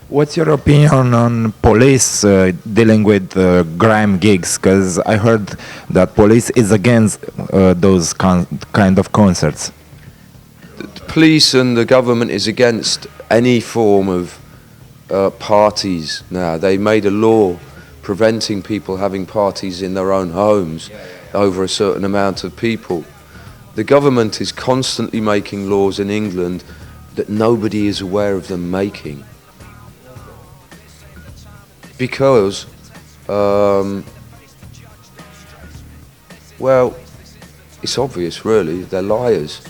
What's your opinion on police dealing with grime gigs? Because I heard that police is against those kind of concerts. The police and the government is against any form of parties now. They made a law preventing people having parties in their own homes over a certain amount of people. The government is constantly making laws in England that nobody is aware of them making. Because, well, it's obvious really, they're liars.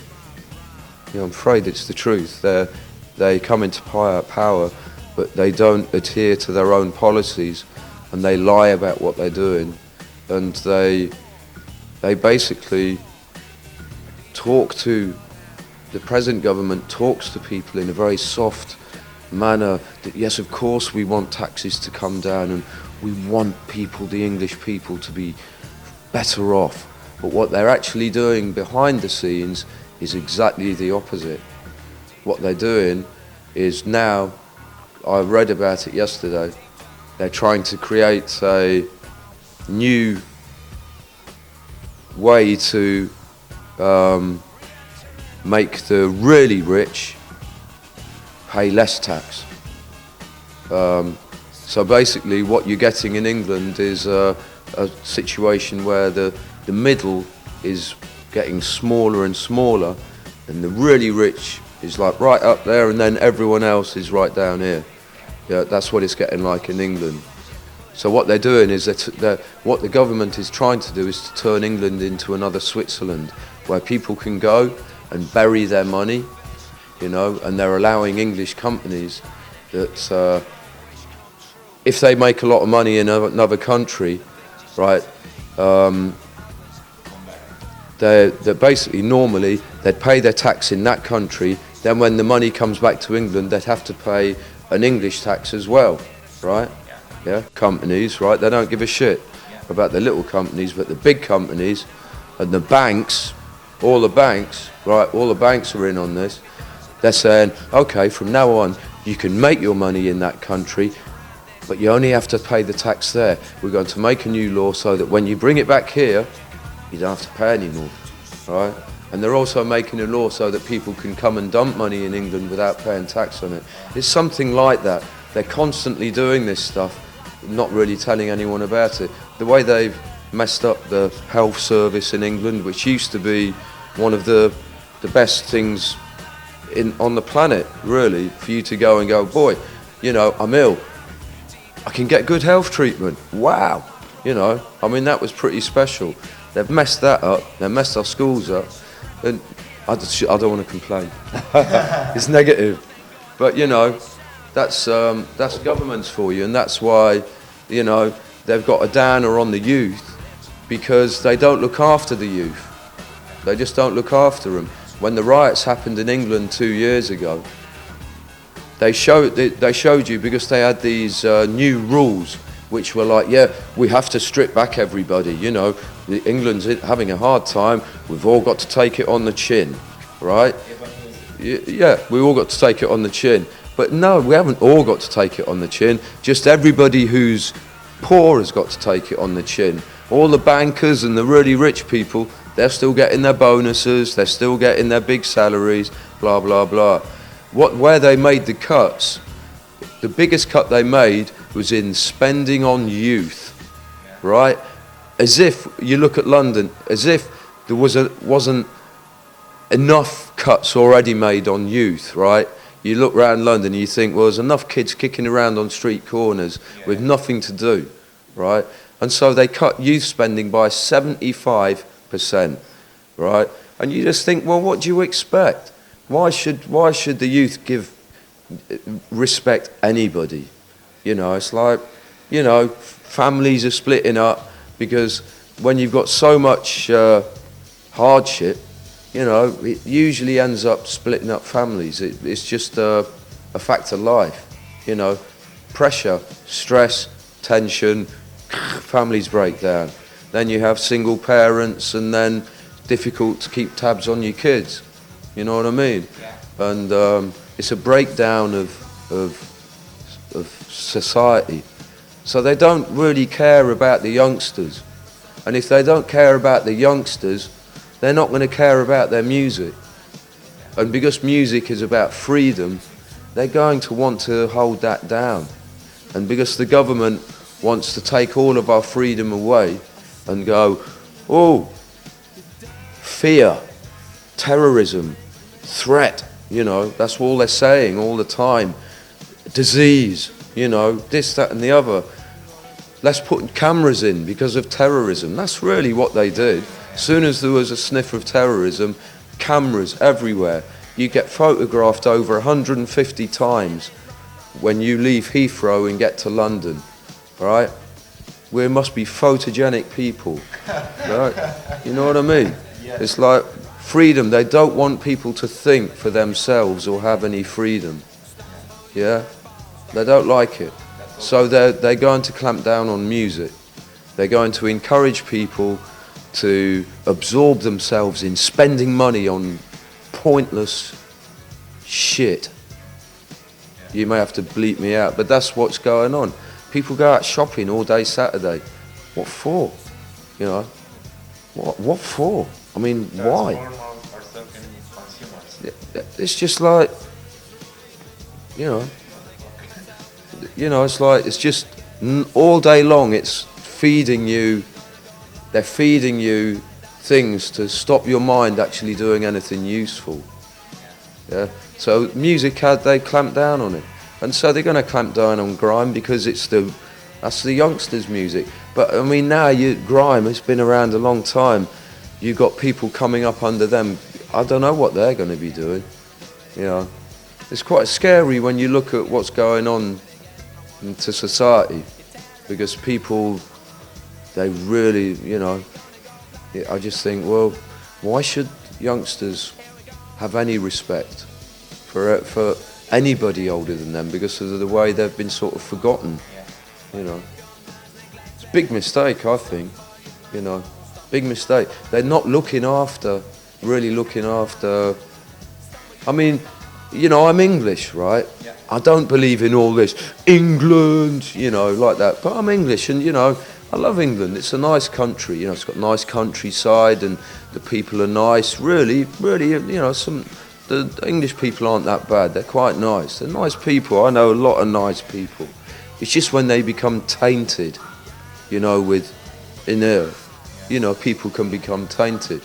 You know, I'm afraid it's the truth. They come into power, but they don't adhere to their own policies, and they lie about what they're doing, and they basically the present government talks to people in a very soft manner that yes, of course we want taxes to come down and we want people, the English people, to be better off. But what they're actually doing behind the scenes is exactly the opposite. What they're doing is now, I read about it yesterday, they're trying to create a new way to make the really rich pay less tax. So basically what you're getting in England is a situation where the middle is getting smaller and smaller, and the really rich is like right up there, and then everyone else is right down here. Yeah, that's what it's getting like in England. So what they're doing is what the government is trying to do is to turn England into another Switzerland, where people can go and bury their money, you know, and they're allowing English companies that if they make a lot of money in another country, right, they're basically normally they'd pay their tax in that country, then when the money comes back to England they'd have to pay an English tax as well, right? Yeah, companies, right, they don't give a shit about the little companies, but the big companies and the banks, all the banks, right, all the banks are in on this. They're saying, okay, from now on you can make your money in that country, but you only have to pay the tax there. We're going to make a new law so that when you bring it back here, you don't have to pay anymore, right? And they're also making a law so that people can come and dump money in England without paying tax on it. It's something like that. They're constantly doing this stuff, not really telling anyone about it. The way they've messed up the health service in England, which used to be one of the best things on the planet, really, for you to go and go, boy, you know, I'm ill, I can get good health treatment. Wow, you know, I mean, that was pretty special. They've messed that up. They've messed our schools up, and I don't want to complain. It's negative, but you know, that's governments for you, and that's why, you know, they've got a downer on the youth because they don't look after the youth. They just don't look after them. When the riots happened in England 2 years ago, they showed you because they had these new rules which were like, yeah, we have to strip back everybody, you know, England's having a hard time, we've all got to take it on the chin, right? Yeah, we all got to take it on the chin. But no, we haven't all got to take it on the chin, just everybody who's poor has got to take it on the chin. All the bankers and the really rich people, they're still getting their bonuses, they're still getting their big salaries, blah, blah, blah. Where they made the cuts, the biggest cut they made was in spending on youth, right? As if, you look at London, as if there wasn't enough cuts already made on youth, right? You look around London and you think, well, there's enough kids kicking around on street corners with nothing to do, right? And so they cut youth spending by 75%, right? And you just think, well, what do you expect? Why should the youth respect anybody? You know, it's like, you know, families are splitting up because when you've got so much hardship, you know, it usually ends up splitting up families. It's just a fact of life, you know. Pressure, stress, tension, families break down. Then you have single parents, and then difficult to keep tabs on your kids. You know what I mean? Yeah. And it's a breakdown of of society. So they don't really care about the youngsters. And if they don't care about the youngsters, they're not going to care about their music. And because music is about freedom, they're going to want to hold that down. And because the government wants to take all of our freedom away and go, oh, fear, terrorism, threat, you know, that's all they're saying all the time. Disease, you know, this, that and the other. Let's put cameras in because of terrorism. That's really what they did. As soon as there was a sniff of terrorism, cameras everywhere. You get photographed over 150 times when you leave Heathrow and get to London, right? We must be photogenic people, right? You know what I mean? Yes. It's like freedom. They don't want people to think for themselves or have any freedom. Yeah? They don't like it. So they're going to clamp down on music. They're going to encourage people to absorb themselves in spending money on pointless shit. You may have to bleep me out, but that's what's going on. People go out shopping all day Saturday. What for? You know? What for? I mean, why? It's just like, you know, it's like, it's just all day long it's feeding you, they're feeding you things to stop your mind actually doing anything useful. Yeah. So music, they clamp down on it. And so they're going to clamp down on grime because that's the youngsters' music. But I mean, now grime has been around a long time. You've got people coming up under them. I don't know what they're going to be doing. You know, it's quite scary when you look at what's going on into society, because people, they really, you know, I just think, well, why should youngsters have any respect for anybody older than them because of the way they've been sort of forgotten, you know? It's a big mistake, I think, you know, big mistake. They're not really looking after, I mean, you know, I'm English, right? Yeah. I don't believe in all this England, you know, like that, but I'm English and, you know, I love England. It's a nice country, you know, it's got nice countryside and the people are nice, really, you know, the English people aren't that bad. They're quite nice. They're nice people. I know a lot of nice people. It's just when they become tainted, you know, you know, people can become tainted.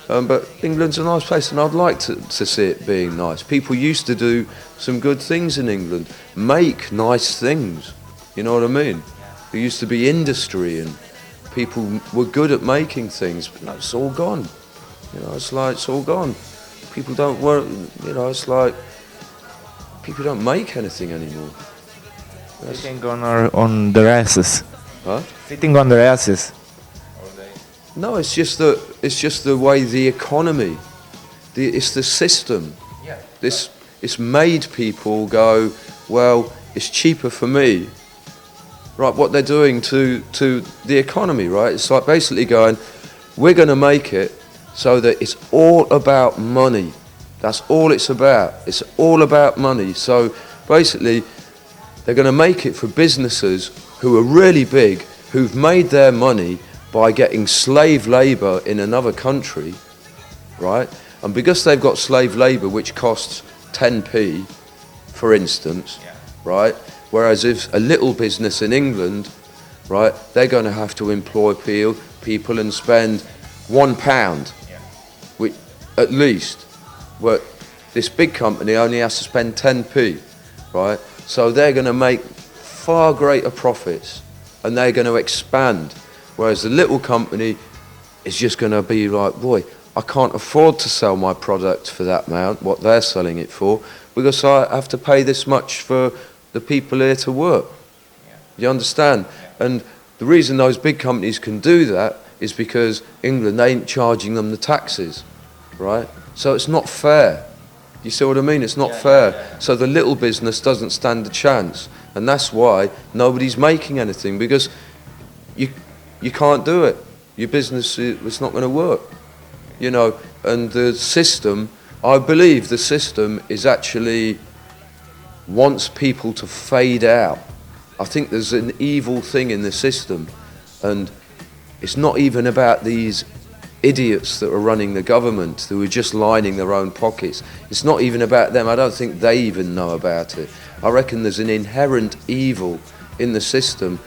But England's a nice place, and I'd like to see it being nice. People used to do some good things in England, make nice things. You know what I mean? There used to be industry, and people were good at making things. But no, it's all gone. You know, it's like it's all gone. People don't work, you know, it's like people don't make anything anymore. Sitting on their asses. Huh? Sitting on their asses. No, it's just the way the economy, it's the system. Yeah. It's made people go, well, it's cheaper for me. Right, what they're doing to the economy, right? It's like basically going, we're going to make it so that it's all about money. That's all it's about. It's all about money. So basically, they're going to make it for businesses who are really big, who've made their money by getting slave labour in another country, right? And because they've got slave labour, which costs 10p, for instance, right? Whereas if a little business in England, right, they're going to have to employ people and spend £1, which at least, well, this big company only has to spend 10p, right? So they're going to make far greater profits and they're going to expand. Whereas the little company is just going to be like, boy, I can't afford to sell my product for that amount, what they're selling it for, because I have to pay this much for the people here to work. You understand? And the reason those big companies can do that is because England ain't charging them the taxes, right? So it's not fair. You see what I mean? It's not fair. So the little business doesn't stand a chance. And that's why nobody's making anything, because you can't do it. Your business, it's not going to work. You know, and the system, I believe the system is actually wants people to fade out. I think there's an evil thing in the system, and it's not even about these idiots that are running the government who are just lining their own pockets. It's not even about them. I don't think they even know about it. I reckon there's an inherent evil in the system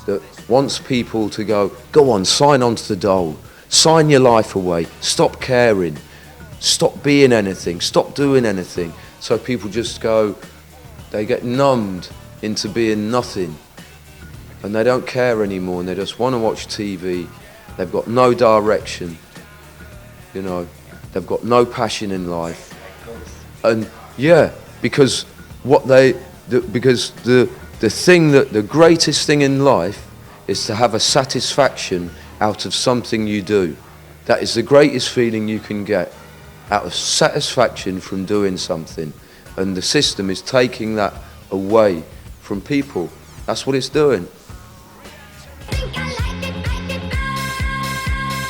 that wants people to go on, sign on to the dole, sign your life away, stop caring, stop being anything, stop doing anything. So people just they get numbed into being nothing, and they don't care anymore, and they just want to watch TV. They've got no direction, you know, they've got no passion in life. And yeah, because the greatest thing in life is to have a satisfaction out of something you do. That is the greatest feeling you can get, out of satisfaction from doing something. And the system is taking that away from people. That's what it's doing.